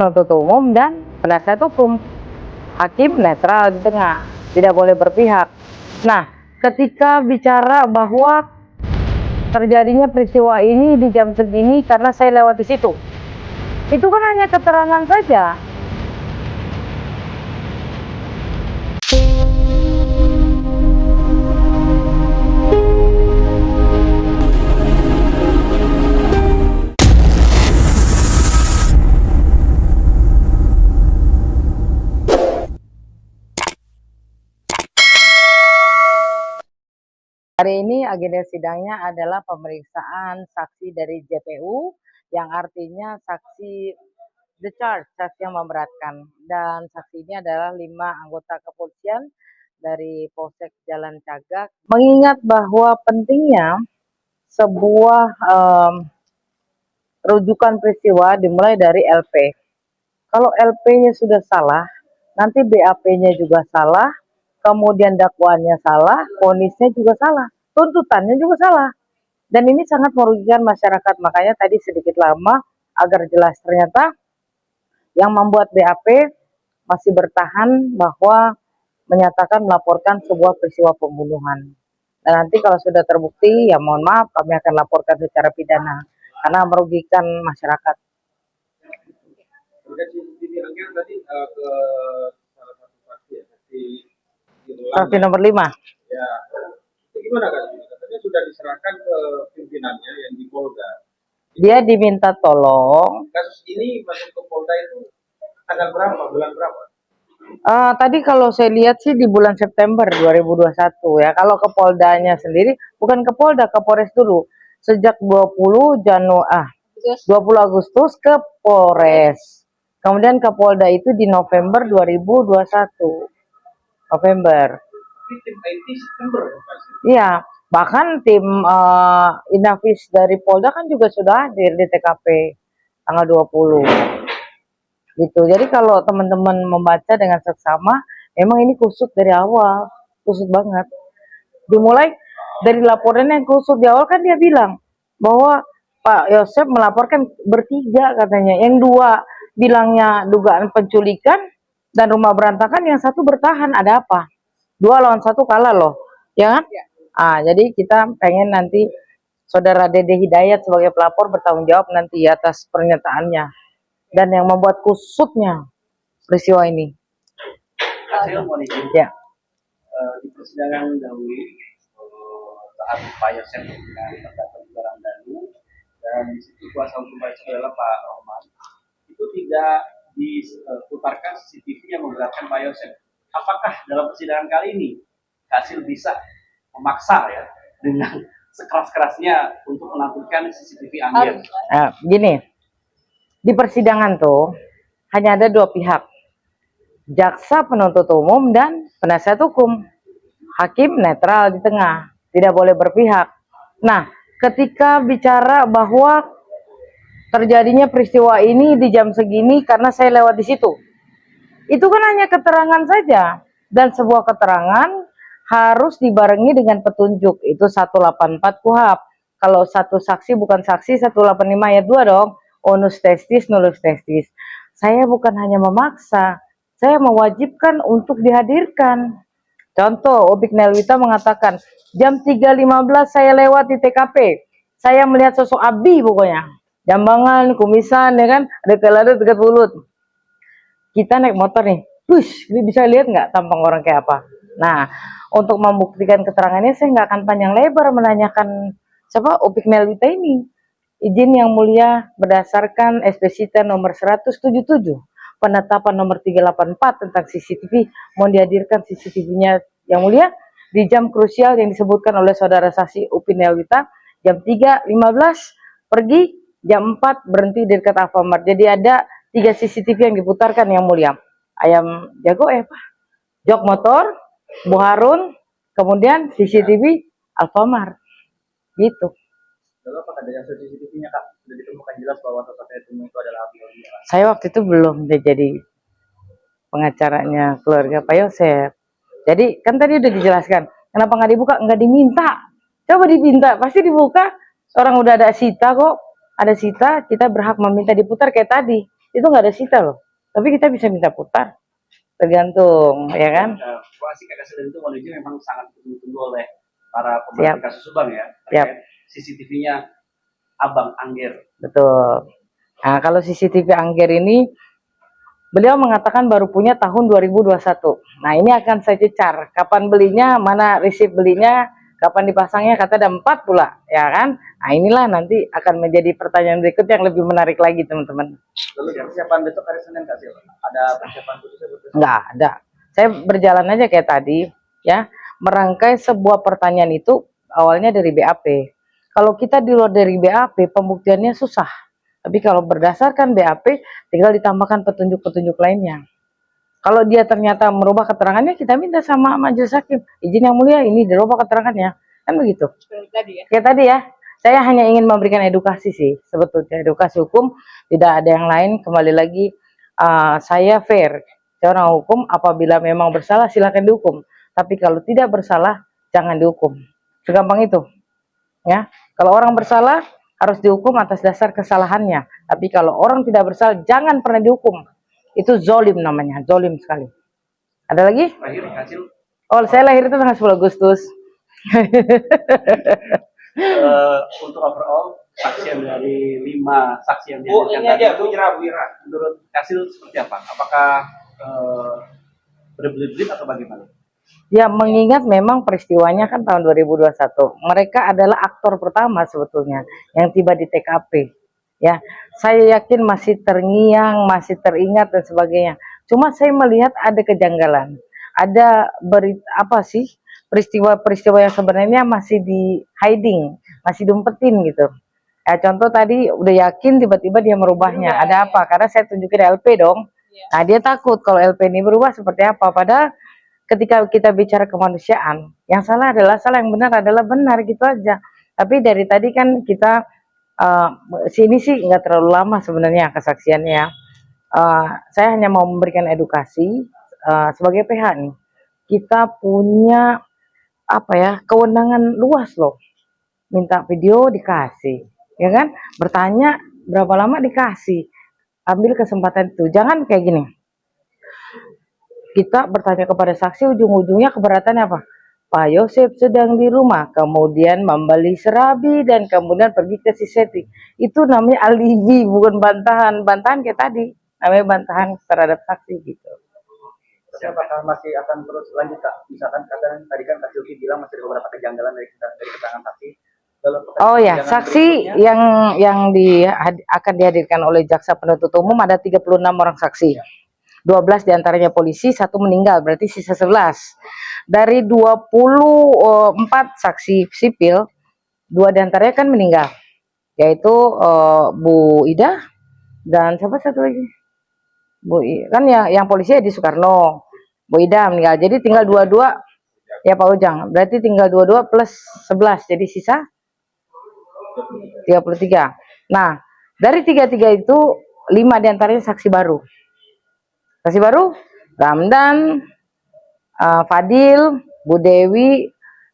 penuntut umum dan penasihat hukum. Hakim netral di tengah, tidak boleh berpihak. Nah, ketika bicara bahwa terjadinya peristiwa ini di jam segini karena saya lewat di situ, itu kan hanya keterangan saja. Hari ini agenda sidangnya adalah pemeriksaan saksi dari JPU, yang artinya saksi the charge, saksi yang memberatkan. Dan saksi ini adalah 5 anggota kepolisian dari Polsek Jalan Cagak. Mengingat bahwa pentingnya sebuah rujukan peristiwa dimulai dari LP. Kalau LP-nya sudah salah, nanti BAP-nya juga salah, kemudian dakwaannya salah, vonisnya juga salah, tuntutannya juga salah. Dan ini sangat merugikan masyarakat, makanya tadi sedikit lama agar jelas. Ternyata yang membuat BAP masih bertahan bahwa menyatakan melaporkan sebuah peristiwa pembunuhan. Dan nanti kalau sudah terbukti, ya mohon maaf, kami akan laporkan secara pidana karena merugikan masyarakat. Saksi nomor 5. Ya, itu gimana kan? Katanya sudah diserahkan ke pimpinannya yang di Polda. Dia diminta tolong. Kasus ini masuk ke Polda itu tanggal berapa? Bulan berapa? Tadi kalau saya lihat sih di bulan September 2021 ya. Kalau ke Poldanya sendiri, bukan ke Polda, ke Polres dulu. Sejak 20 Agustus ke Polres. Kemudian ke Polda itu di November 2021. November. Tim IT September. Iya, bahkan tim Inavis dari Polda kan juga sudah hadir di TKP tanggal 20. Gitu. Jadi kalau teman-teman membaca dengan seksama, memang ini kusut dari awal, kusut banget. Dimulai dari laporan yang kusut di awal kan dia bilang bahwa Pak Yosep melaporkan bertiga katanya, yang 2 bilangnya dugaan penculikan dan rumah berantakan, yang 1 bertahan. Ada apa? 2 lawan 1 kalah loh, ya kan? Jadi kita pengen nanti Saudara Dede Hidayat sebagai pelapor bertanggung jawab nanti atas pernyataannya dan yang membuat kusutnya peristiwa ini. Ya. Di persidangan dahulu saat Pak Yosep dengan terdakwa Ramdhani dan di situ kuasa hukum Pak Yosep adalah Pak Rohman, itu tidak diputarkan CCTV yang memberatkan Pak Yosep. Apakah dalam persidangan kali ini hasil bisa memaksa ya dengan sekeras-kerasnya untuk menampilkan CCTV Angger? Gini, di persidangan tuh hanya ada 2 pihak, jaksa penuntut umum dan penasihat hukum. Hakim netral di tengah, tidak boleh berpihak. Nah, ketika bicara bahwa terjadinya peristiwa ini di jam segini karena saya lewat di situ, itu kan hanya keterangan saja, dan sebuah keterangan harus dibarengi dengan petunjuk. Itu 184 KUHP. Kalau satu saksi bukan saksi, 185 ayat 2 dong. Onus testis, nullus testis. Saya bukan hanya memaksa, saya mewajibkan untuk dihadirkan. Contoh, Obik Nelwita mengatakan, jam 3.15 saya lewat di TKP. Saya melihat sosok Abi pokoknya. Jambangan, kumisan, ya kan? Ada kelada dekat mulut. Kita naik motor nih, push, bisa lihat nggak tampang orang kayak apa? Nah, untuk membuktikan keterangannya, saya nggak akan panjang lebar menanyakan siapa Obik Nelwita ini. Izin yang mulia berdasarkan SPSita nomor 177. Penetapan nomor 384 tentang CCTV, mau dihadirkan CCTV-nya yang mulia di jam krusial yang disebutkan oleh saudara saksi Upin Nelwita, jam 3.15 pergi, jam 4 berhenti di dekat Alfamart. Jadi ada 3 CCTV yang diputarkan yang mulia. Ayam jago jok motor, Bu Harun, kemudian CCTV Alfamart. Gitu. Lalu apakah dari hasil CCTV-nya Kak sudah ditemukan jelas bahwa sosok itu adalah Abi Aulia? Saya waktu itu belum jadi pengacaranya keluarga Pak Yosep. Jadi kan tadi udah dijelaskan, kenapa nggak dibuka? Nggak diminta. Coba diminta, pasti dibuka. Orang udah ada sita kok, ada sita, kita berhak meminta diputar kayak tadi. itu nggak ada sita loh. Tapi kita bisa minta putar, tergantung, ya kan? Informasi Kak Kasih itu menuju memang sangat ditunggu oleh para Siap. pemerhati kasus Subang ya. Siap. CCTV-nya Abang Angger. Betul. Nah, kalau CCTV Angger ini, beliau mengatakan baru punya tahun 2021. Nah, ini akan saya cecar. Kapan belinya, mana resip belinya, kapan dipasangnya, kata ada 4 pula, ya kan? Nah, inilah nanti akan menjadi pertanyaan berikut yang lebih menarik lagi, teman-teman. Lalu persiapan besok hari Senin Kak Sil, ada persiapan khususnya buat besok? Nggak ada. Saya berjalan aja kayak tadi, ya. Merangkai sebuah pertanyaan itu awalnya dari BAP. Kalau kita di luar dari BAP, pembuktiannya susah. Tapi kalau berdasarkan BAP, tinggal ditambahkan petunjuk-petunjuk lainnya. Kalau dia ternyata merubah keterangannya, kita minta sama majelis hakim, izin yang mulia ini dirubah keterangannya. Kan begitu. Kayak tadi ya, saya hanya ingin memberikan edukasi sih, sebetulnya edukasi hukum, tidak ada yang lain. Kembali lagi, saya fair. Saya orang hukum, apabila memang bersalah silakan dihukum. Tapi kalau tidak bersalah, jangan dihukum. Segampang itu. Ya, kalau orang bersalah harus dihukum atas dasar kesalahannya. Tapi kalau orang tidak bersalah, jangan pernah dihukum. Itu zolim namanya, zolim sekali. Ada lagi? Lahir Kak Sil, Oh, saya lahir itu tanggal 10 Agustus. untuk overall saksian dari 5 saksi yang Bu, dihadirkan ini tadi aja itu, Bu Wira. menurut Kak Sil seperti apa? Apakah berbelit-belit atau bagaimana? Ya, mengingat memang peristiwanya kan tahun 2021. Mereka adalah aktor pertama sebetulnya yang tiba di TKP. Ya, saya yakin masih terngiang, masih teringat dan sebagainya. Cuma saya melihat ada kejanggalan. Ada apa sih? Peristiwa-peristiwa yang sebenarnya masih di hiding, masih diumpetin gitu. Ya, contoh tadi udah yakin tiba-tiba dia merubahnya. Ada apa? Karena saya tunjukin LP dong. Nah, dia takut kalau LP ini berubah seperti apa. Padahal ketika kita bicara kemanusiaan, yang salah adalah salah, yang benar adalah benar, gitu aja. Tapi dari tadi kan kita sini sih nggak terlalu lama sebenarnya kesaksiannya ya. Saya hanya mau memberikan edukasi sebagai PH nih. Kita punya apa ya, kewenangan luas loh. Minta video dikasih, ya kan? Bertanya berapa lama dikasih. Ambil kesempatan itu. Jangan kayak gini. Kita bertanya kepada saksi, ujung-ujungnya keberatannya apa? Pak Yosef sedang di rumah, kemudian membeli serabi dan kemudian pergi ke si setting. Itu namanya alibi, bukan bantahan. Bantahan kayak tadi, namanya bantahan terhadap saksi gitu. Apakah masih akan terus lanjut Kak? Misalkan kadang tadi kan Kak Silvi bilang masih ada beberapa kejanggalan dari keterangan saksi. Oh ya, saksi yang akan dihadirkan oleh jaksa penuntut umum ada 36 orang saksi. 12 diantaranya polisi, 1 meninggal, berarti sisa 11. Dari 24 saksi sipil, 2 diantaranya kan meninggal, yaitu Bu Ida dan siapa satu lagi? Kan yang polisi Edi Soekarno, Bu Ida meninggal, jadi tinggal 22 ya Pak Ujang, berarti tinggal 22 plus 11, jadi sisa 33. Nah, dari 33 itu 5 diantaranya saksi baru. Saksi baru, Ramdan, Fadil, Bu Dewi,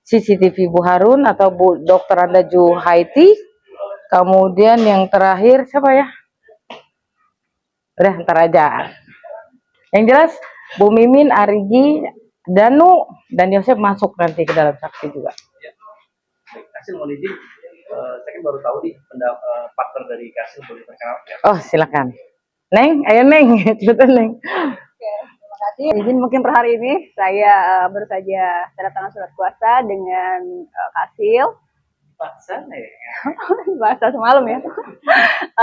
CCTV Bu Harun atau Bu Dr. Anda Juhaiti. Kemudian yang terakhir siapa ya? Udah, ntar aja. Yang jelas Bu Mimin, Arigi, Danu, dan Yosef masuk nanti ke dalam saksi juga. Kasih mohon izin, saya kan baru tahu nih faktor dari Kasih boleh terkenal. Oh, silakan. Neng, ayo Neng, cepetan Neng. Oke, terima kasih. Izin mungkin per hari ini saya baru saja tanda tangan surat kuasa dengan Kasil. Paksa nih. Bahasa semalam ya.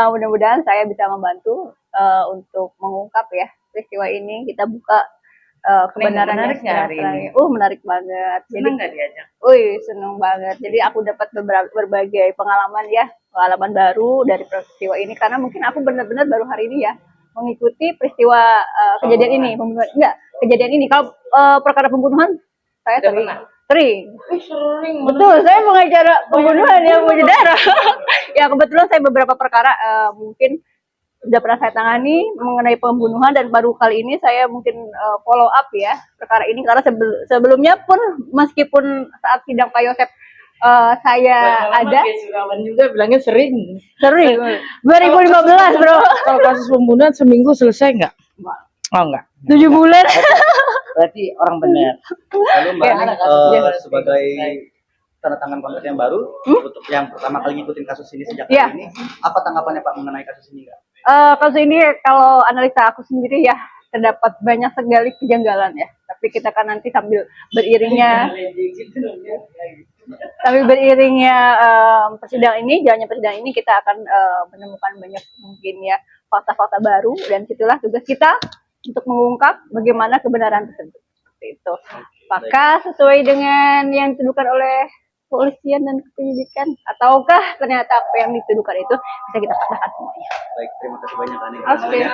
Mudah-mudahan saya bisa membantu untuk mengungkap ya peristiwa ini. Kita buka kebenaran menarik nggak hari ini? Menarik banget. Senang nggak diajak? Seneng banget. Jadi aku dapat berbagai pengalaman ya, pengalaman baru dari peristiwa ini karena mungkin aku benar-benar baru hari ini ya mengikuti peristiwa kejadian ini, pembunuhan. Enggak, kejadian ini. Kalau perkara pembunuhan saya sering. Sering. Betul, saya pengacara pembunuhan yang berdarah. Ya kebetulan saya beberapa perkara mungkin sudah pernah saya tangani mengenai pembunuhan dan baru kali ini saya mungkin follow up ya perkara ini karena sebelumnya pun meskipun saat sidang Pak Yosef saya ada Surawan juga bilangnya sering. sering 2015 bro, Kalau kasus pembunuhan seminggu selesai nggak? Oh enggak. 7 bulan. Berarti orang benar. Lalu Mbak Ya, Aning, ya. sebagai tanda tangan kontrak yang baru untuk yang pertama kali ngikutin kasus ini sejak Ya. hari ini, apa tanggapannya Pak mengenai kasus ini Kak? Kasus ini kalau analisa aku sendiri ya terdapat banyak sekali kejanggalan ya. Tapi kita kan nanti sambil beriringnya persidangan ini, jalannya persidangan ini kita akan menemukan banyak mungkin ya fakta-fakta baru dan situlah tugas kita untuk mengungkap bagaimana kebenaran tersebut. Seperti itu. Apakah sesuai dengan yang dituduhkan oleh kepolisian dan kepenyidikan ataukah ternyata apa yang dituduhkan itu bisa kita patahkan semuanya. Baik, terima kasih banyak Aning. Oke.